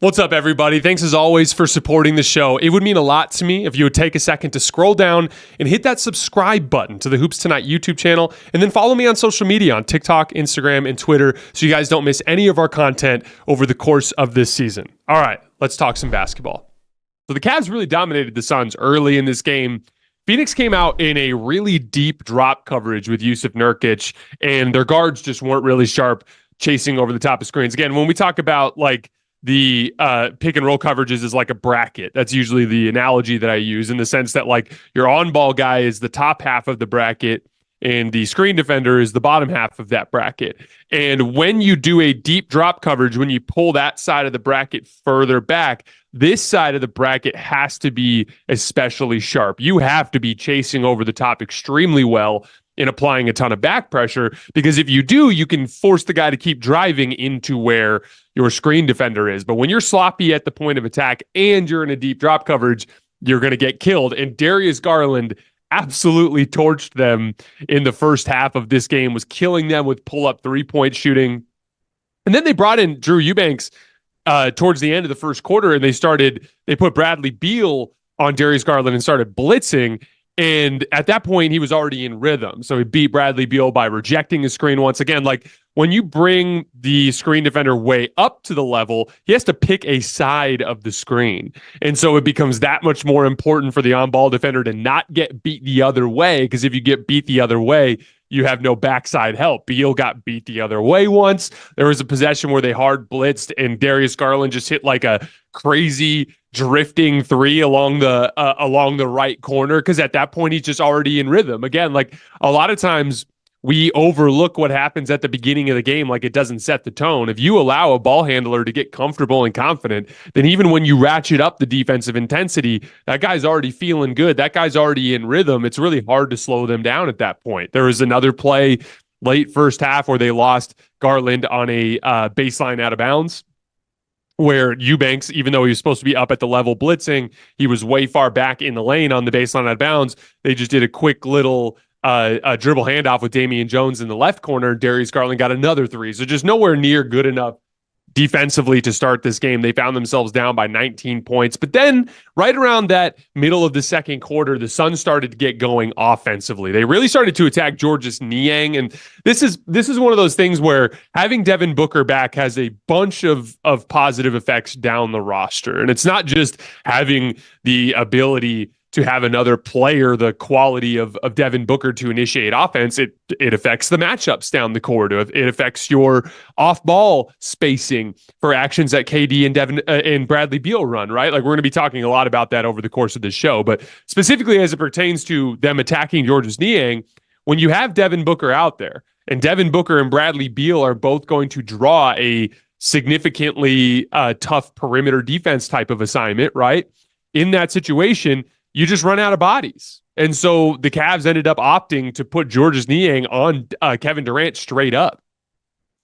What's up, everybody? Thanks as always for supporting the show. It would mean a lot to me if you would take a second to scroll down and hit that subscribe button to the Hoops Tonight YouTube channel, and then follow me on social media on TikTok, Instagram, and Twitter so you guys don't miss any of our content over the course of this season. All right, let's talk some basketball. So the Cavs really dominated the Suns early in this game. Phoenix came out in a really deep drop coverage with Jusuf Nurkic, and their guards just weren't really sharp chasing over the top of screens. Again, when we talk about the pick and roll coverages is like a bracket. That's usually the analogy that I use, in the sense that your on-ball guy is the top half of the bracket and the screen defender is the bottom half of that bracket. And when you do a deep drop coverage, when you pull that side of the bracket further back, this side of the bracket has to be especially sharp. You have to be chasing over the top extremely well and applying a ton of back pressure, because if you do, you can force the guy to keep driving into where your screen defender is. But when you're sloppy at the point of attack and you're in a deep drop coverage, you're going to get killed. And Darius Garland absolutely torched them in the first half of this game, was killing them with pull-up three-point shooting. And then they brought in Drew Eubanks towards the end of the first quarter, and they put Bradley Beal on Darius Garland and started blitzing. And at that point, he was already in rhythm. So he beat Bradley Beal by rejecting his screen once again. When you bring the screen defender way up to the level, he has to pick a side of the screen. And so it becomes that much more important for the on-ball defender to not get beat the other way, because if you get beat the other way, you have no backside help. Beal got beat the other way once. There was a possession where they hard blitzed, and Darius Garland just hit a crazy drifting three along the right corner, because at that point he's just already in rhythm. Again, a lot of times we overlook what happens at the beginning of the game, it doesn't set the tone. If you allow a ball handler to get comfortable and confident, then even when you ratchet up the defensive intensity, that guy's already feeling good. That guy's already in rhythm. It's really hard to slow them down at that point. There was another play late first half where they lost Garland on a baseline out of bounds, where Eubanks, even though he was supposed to be up at the level blitzing, he was way far back in the lane on the baseline out of bounds. They just did a quick little dribble handoff with Damian Jones in the left corner. Darius Garland got another three. So just nowhere near good enough defensively to start this game. They found themselves down by 19 points. But then right around that middle of the second quarter, the Suns started to get going offensively. They really started to attack Georges Niang. And this is one of those things where having Devin Booker back has a bunch of positive effects down the roster. And it's not just having the ability to have another player, the quality of Devin Booker, to initiate offense. It affects the matchups down the court. It affects your off-ball spacing for actions that KD and Bradley Beal run, right? We're going to be talking a lot about that over the course of this show, but specifically as it pertains to them attacking Georges Niang, when you have Devin Booker out there, and Devin Booker and Bradley Beal are both going to draw a significantly tough perimeter defense type of assignment, right? In that situation, you just run out of bodies. And so the Cavs ended up opting to put Georges Niang on Kevin Durant straight up.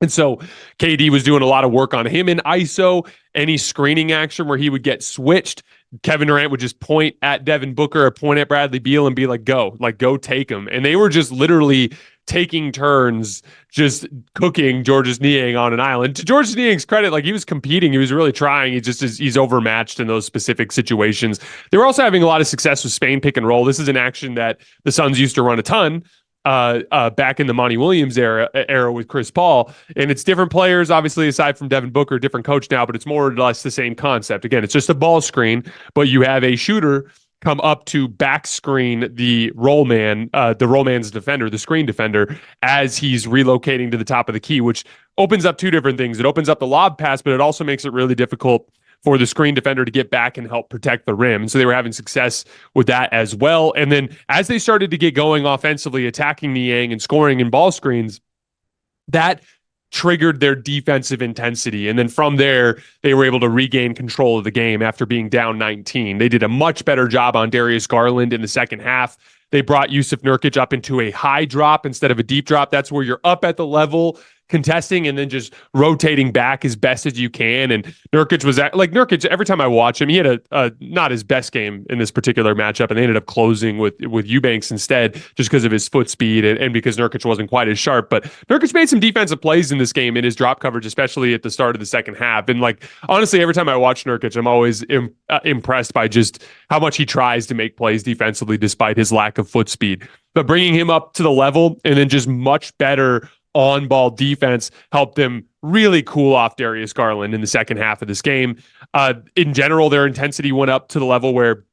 And so KD was doing a lot of work on him in ISO. Any screening action where he would get switched, Kevin Durant would just point at Devin Booker or point at Bradley Beal and be go take him. And they were just literally taking turns just cooking Georges Niang on an island. To Georges Niang's credit, he was competing. He was really trying. He's overmatched in those specific situations. They were also having a lot of success with Spain pick and roll. This is an action that the Suns used to run a ton back in the Monty Williams era with Chris Paul. And it's different players, obviously, aside from Devin Booker, different coach now, but it's more or less the same concept. Again, it's just a ball screen, but you have a shooter come up to back screen the roll man's defender, the screen defender, as he's relocating to the top of the key, which opens up two different things. It opens up the lob pass, but it also makes it really difficult for the screen defender to get back and help protect the rim. And so they were having success with that as well. And then as they started to get going offensively, attacking Niang and scoring in ball screens, that triggered their defensive intensity. And then from there, they were able to regain control of the game after being down 19. They did a much better job on Darius Garland in the second half. They brought Jusuf Nurkic up into a high drop instead of a deep drop. That's where you're up at the level. contesting and then just rotating back as best as you can. And Nurkic was Nurkic, every time I watch him, he had a not his best game in this particular matchup, and they ended up closing with Eubanks instead just because of his foot speed and because Nurkic wasn't quite as sharp. But Nurkic made some defensive plays in this game in his drop coverage, especially at the start of the second half. And like, honestly, every time I watch Nurkic, I'm always impressed by just how much he tries to make plays defensively despite his lack of foot speed. But bringing him up to the level and then just much better on-ball defense helped them really cool off Darius Garland in the second half of this game. In general, their intensity went up to the level where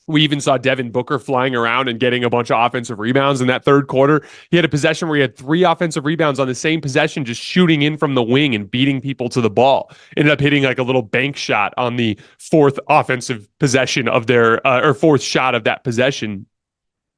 we even saw Devin Booker flying around and getting a bunch of offensive rebounds in that third quarter. He had a possession where he had 3 offensive rebounds on the same possession, just shooting in from the wing and beating people to the ball. Ended up hitting like a little bank shot on the 4th offensive possession of their, or 4th shot of that possession.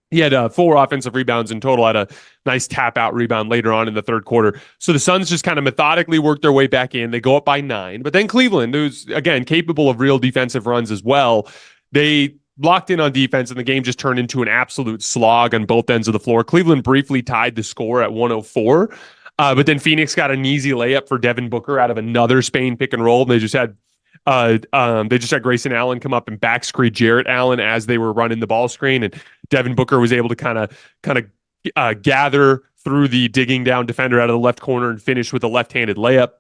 He had 4 offensive rebounds in total, had a nice tap-out rebound later on in the third quarter. So the Suns just kind of methodically worked their way back in. They go up by 9. But then Cleveland, who's, again, capable of real defensive runs as well, they locked in on defense, and the game just turned into an absolute slog on both ends of the floor. Cleveland briefly tied the score at 104. But then Phoenix got an easy layup for Devin Booker out of another Spain pick and roll. And they just had Grayson Allen come up and back screen Jarrett Allen as they were running the ball screen, and Devin Booker was able to kind of gather through the digging down defender out of the left corner and finish with a left-handed layup.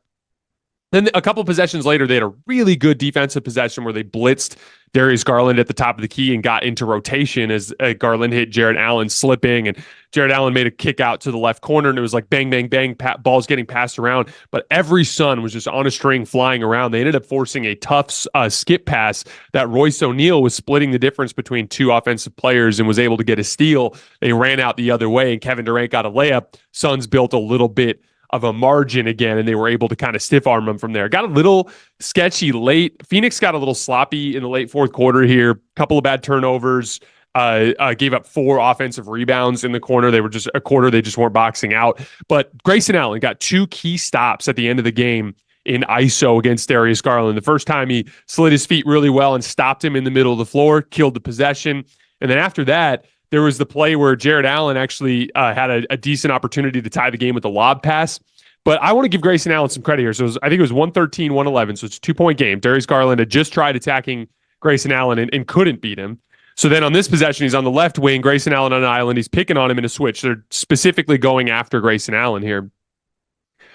Then a couple possessions later, they had a really good defensive possession where they blitzed Darius Garland at the top of the key and got into rotation as Garland hit Jarrett Allen slipping, and Jarrett Allen made a kick out to the left corner, and it was like bang, bang, bang, balls getting passed around. But every Sun was just on a string flying around. They ended up forcing a tough skip pass that Royce O'Neal was splitting the difference between 2 offensive players and was able to get a steal. They ran out the other way, and Kevin Durant got a layup. Suns built a little bit of a margin again, and they were able to kind of stiff arm them from there. Got a little sketchy late. Phoenix got a little sloppy in the late fourth quarter here. Couple of bad turnovers. Gave up 4 offensive rebounds in the corner. They were just a quarter. They just weren't boxing out. But Grayson Allen got 2 key stops at the end of the game in ISO against Darius Garland. The first time he slid his feet really well and stopped him in the middle of the floor, killed the possession. And then after that, there was the play where Jarrett Allen actually had a decent opportunity to tie the game with a lob pass. But I want to give Grayson Allen some credit here. So I think it was 113-111, so it's a 2-point game. Darius Garland had just tried attacking Grayson Allen and couldn't beat him. So then on this possession, he's on the left wing, Grayson Allen on an island. He's picking on him in a switch. They're specifically going after Grayson Allen here.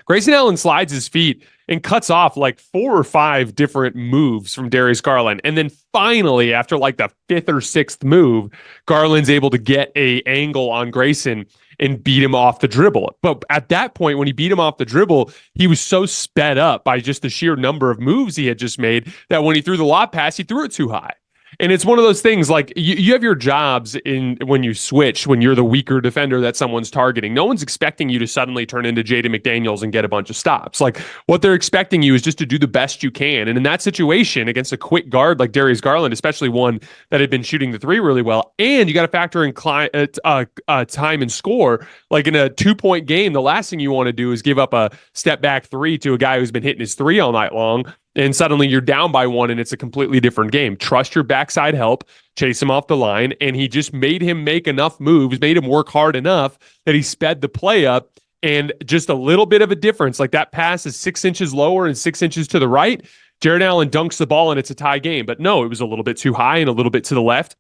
Grayson Allen slides his feet and cuts off like 4 or 5 different moves from Darius Garland. And then finally, after like the 5th or 6th move, Garland's able to get an angle on Grayson and beat him off the dribble. But at that point, when he beat him off the dribble, he was so sped up by just the sheer number of moves he had just made that when he threw the lob pass, he threw it too high. And it's one of those things, like you have your jobs in when you switch, when you're the weaker defender that someone's targeting. No one's expecting you to suddenly turn into Jaden McDaniels and get a bunch of stops. Like, what they're expecting you is just to do the best you can. And in that situation, against a quick guard like Darius Garland, especially one that had been shooting the 3 really well, and you got to factor in time and score. Like in a 2-point game, the last thing you want to do is give up a step back 3 to a guy who's been hitting his 3 all night long. And suddenly you're down by 1 and it's a completely different game. Trust your backside help, chase him off the line. And he just made him make enough moves, made him work hard enough that he sped the play up. And just a little bit of a difference, like that pass is 6 inches lower and 6 inches to the right. Jarrett Allen dunks the ball and it's a tie game. But no, it was a little bit too high and a little bit to the left.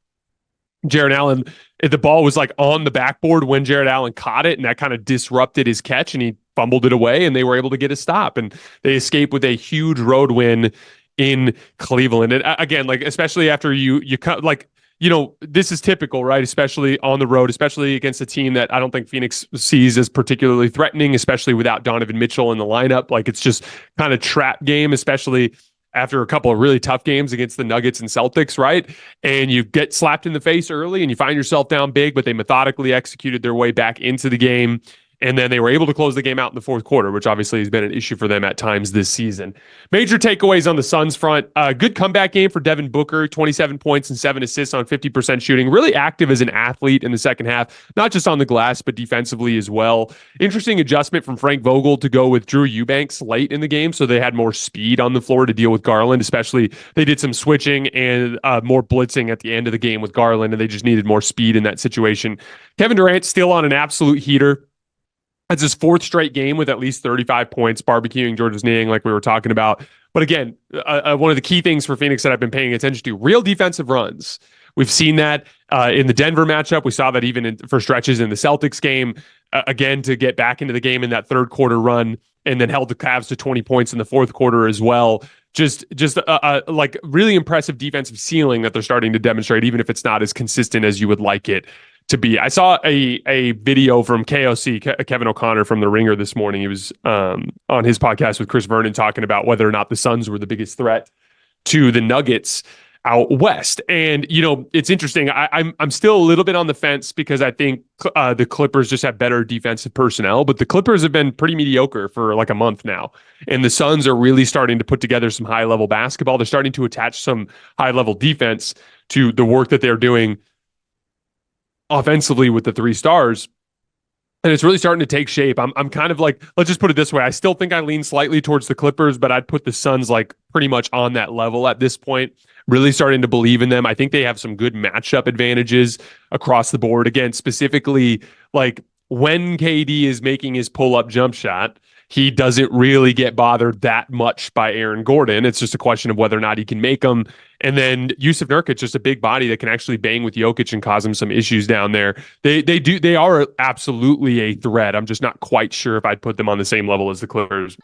Jarrett Allen, the ball was like on the backboard when Jarrett Allen caught it, and that kind of disrupted his catch, and he fumbled it away, and they were able to get a stop, and they escaped with a huge road win in Cleveland. And again, like, especially after you cut, like, you know, this is typical, right? Especially on the road, especially against a team that I don't think Phoenix sees as particularly threatening, especially without Donovan Mitchell in the lineup. Like, it's just kind of trap game, especially after a couple of really tough games against the Nuggets and Celtics, right? And you get slapped in the face early and you find yourself down big, but they methodically executed their way back into the game. And then they were able to close the game out in the fourth quarter, which obviously has been an issue for them at times this season. Major takeaways on the Suns front. Good comeback game for Devin Booker, 27 points and 7 assists on 50% shooting. Really active as an athlete in the second half, not just on the glass, but defensively as well. Interesting adjustment from Frank Vogel to go with Drew Eubanks late in the game, so they had more speed on the floor to deal with Garland, especially they did some switching and more blitzing at the end of the game with Garland, and they just needed more speed in that situation. Kevin Durant still on an absolute heater. That's his fourth straight game with at least 35 points, barbecuing Georges Niang, like we were talking about. But again, one of the key things for Phoenix that I've been paying attention to, real defensive runs. We've seen that in the Denver matchup. We saw that even for stretches in the Celtics game. Again, to get back into the game in that third quarter run, and then held the Cavs to 20 points in the fourth quarter as well. Just like really impressive defensive ceiling that they're starting to demonstrate, even if it's not as consistent as you would like it to be. I saw a video from KOC, Kevin O'Connor from The Ringer this morning. He was on his podcast with Chris Vernon talking about whether or not the Suns were the biggest threat to the Nuggets out west. And, you know, it's interesting. I'm still a little bit on the fence because I think the Clippers just have better defensive personnel, but the Clippers have been pretty mediocre for like a month now. And the Suns are really starting to put together some high level basketball. They're starting to attach some high level defense to the work that they're doing offensively with the three stars. And it's really starting to take shape. I'm kind of like, let's just put it this way. I still think I lean slightly towards the Clippers, but I'd put the Suns like pretty much on that level at this point. Really starting to believe in them. I think they have some good matchup advantages across the board. Again, specifically, like when KD is making his pull-up jump shot, he doesn't really get bothered that much by Aaron Gordon. It's just a question of whether or not he can make them. And then Yusuf Nurkic, just a big body that can actually bang with Jokic and cause him some issues down there. They are absolutely a threat. I'm just not quite sure if I'd put them on the same level as the Clippers.